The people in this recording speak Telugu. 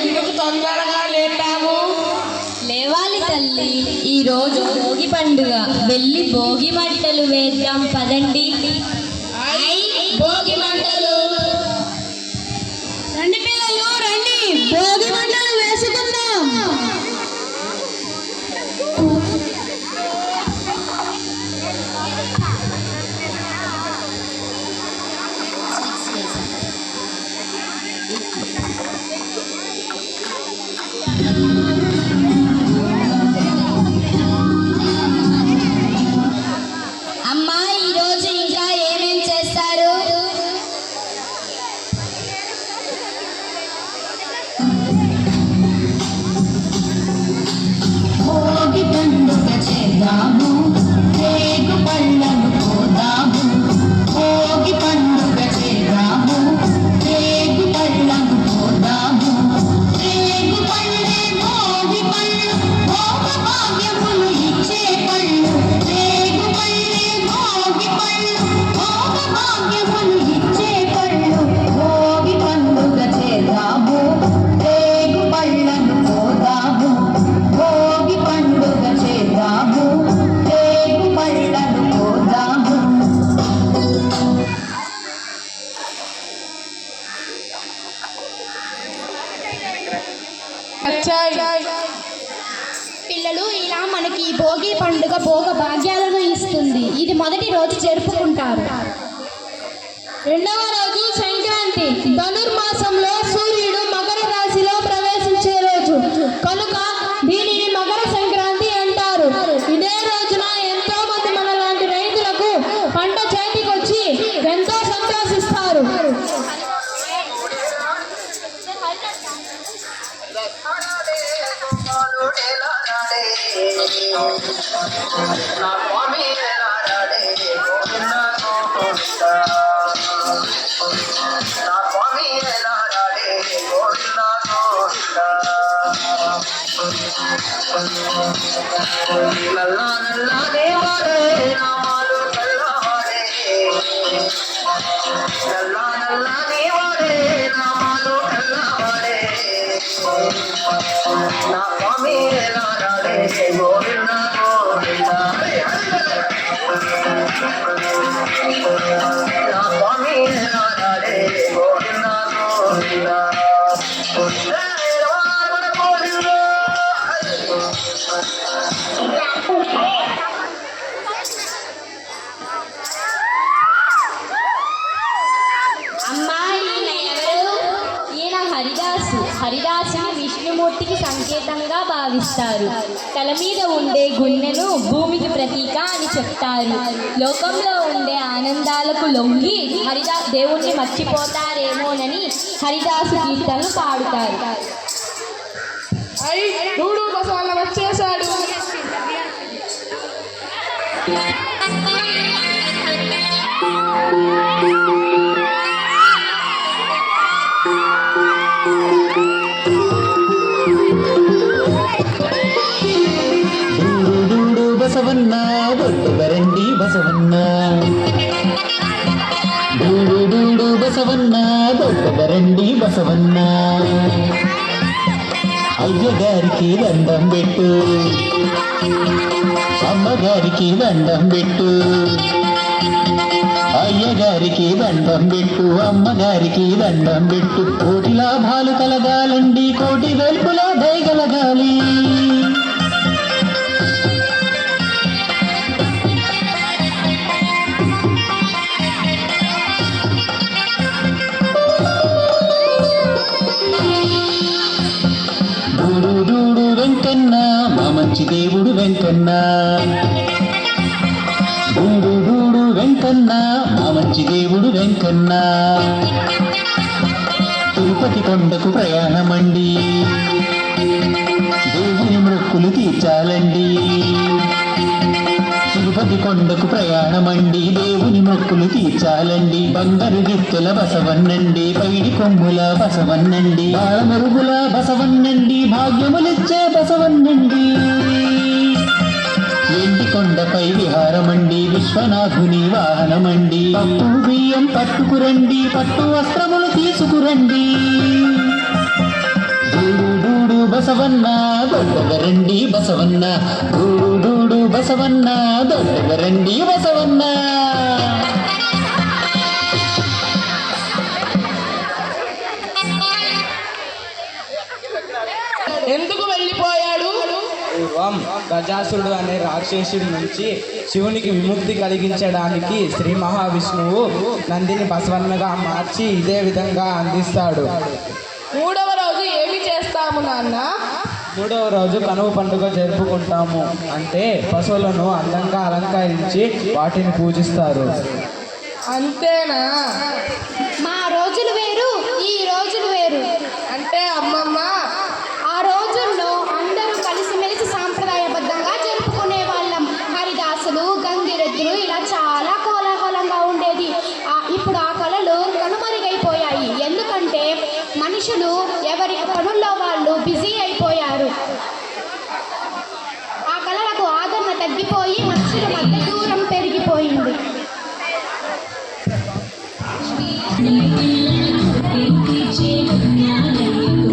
ఎందుకు తొందరగా లేపాము? లేవాలి తల్లి, ఈరోజు భోగి పండుగ. వెళ్ళి భోగి మంటలు వేద్దాం పదండి. భోగి మంటలు! రండి పిల్లలు రండి, భోగి మంటలు వేసుకుందాం. అమ్మా, ఈరోజు ఇంకా ఏమేం చేస్తారు? భోగి పండుగ చేద్దాము, రేగు పళ్ళను పోదాము. భోగి పండుగ చేద్దాము, రేగు పళ్ళను పోదాము. రేగు పళ్ళే భోగి పళ్ళు, భోగ భాగ్యములు ఇచ్చే పళ్ళు. రేగు పళ్ళే భోగి పళ్ళు, భోగ భాగ్యములు ఇచ్చే పళ్ళు. భోగి పండుగ చేద్దాము, రేగు పళ్ళను పోదాము. భోగి పండుగ చేద్దాము, రేగు పళ్ళను పోదాము. పిల్లలు, ఇలా మనకి ఈ భోగి పండుగ భోగ భాగ్యాలను ఇస్తుంది. ఇది మొదటి రోజు జరుపుకుంటారు. రెండవ రోజు సంక్రాంతి. ధనుర్మాసంలో సూర్యుడు మకర రాశిలో ప్రవేశించే రోజు కనుక దీనిని మకర సంక్రాంతి అంటారు. ఇదే రోజున ఎంతో మంది మనలాంటి రైతులకు పంట చేతికొచ్చి ఎంతో సంతోషిస్తారు. హరిదాసుని విష్ణుమూర్తికి సంకేతంగా భావిస్తారు. తల మీద ఉండే గున్నెను భూమికి ప్రతీక అని చెప్తారు. లోకంలో ఉండే ఆనందాలకు లొంగి దేవుణ్ణి మర్చిపోతారేమోనని హరిదాసు కీర్తనలు పాడుతారు. బసవన్న వచ్చేసాడు. బసవన్న ఒట్టు బరండి బసవన్న, డూడు డూడు బసవన్న ఒట్టు బరండి బసవన్న. అయ్యగారికి దండం పెట్టు, అమ్మగారికి దండం పెట్టు. అయ్యగారికి దండం పెట్టు, అమ్మగారికి దండం పెట్టు. కోటి లాభాలు కలగాలండి, కోటి వెల్పులా దయగలగాలి. డూడు వెంకన్న మా మంచి దేవుడు వెంకన్న, డూడు వెంకన్న మా మంచి దేవుడు వెంకన్న. తిరుపతి కొండకు ప్రయాణమండి, దేవుని మొక్కులు తీర్చాలండి. తిరుపతి కొండకు ప్రయాణమండి, దేవుని మొక్కులు తీర్చాలండి. బంగారు గిత్తెల బసవన్నండి, పైడి కొమ్ముల బసవన్నండి, బాలమరుగుల బసవన్నండి, భాగ్యములిచ్చే బసవన్నండి. ఎండి కొండపై విహారమండి, విశ్వనాథుని వాహనమండి. పప్పు బియ్యం పట్టుకురండి, పట్టు వస్త్రములు తీసుకురండి. బసవన్న దొడ్డగ రండి బసవన్న గూడు బసవన్న దొడ్డగ రండి బసవన్న. ఎందుకు వెళ్ళిపోయాడు? పూర్వం గజాసురుడు అనే రాక్షసుడి నుంచి శివునికి విముక్తి కలిగించడానికి శ్రీ మహావిష్ణువు నందిని బసవన్నగా మార్చి ఇదే విధంగా అందిస్తాడు. మూడవ రోజు ఏమి చేస్తాము నాన్న? మూడవ రోజు కనుమ పండుగ జరుపుకుంటాము. అంటే పశువులను అందంగా అలంకరించి వాటిని పూజిస్తారు. అంతేనా? మా రోజులు వేరు, ఈ రోజులు వేరు. అంటే అమ్మమ్మ, ఆ రోజుల్లో అందరూ కలిసిమెలిసి సాంప్రదాయబద్ధంగా జరుపుకునే వాళ్ళం. హరిదాసులు, గంగిరెద్దులు ఇలా చాలా కోలాహలంగా ఉండేది. ఇప్పుడు ఆ కళలు కనుమరుగైపోయాయి. ఎందుకంటే మనుషులు ఎవరి పనుల్లో వాళ్ళు బిజీ అయిపోయారు. ఆ కళలకు ఆదరణ తగ్గిపోయి మనుషుల మధ్య దూరం పెరిగిపోయింది. చేతున్యాలయ్యకు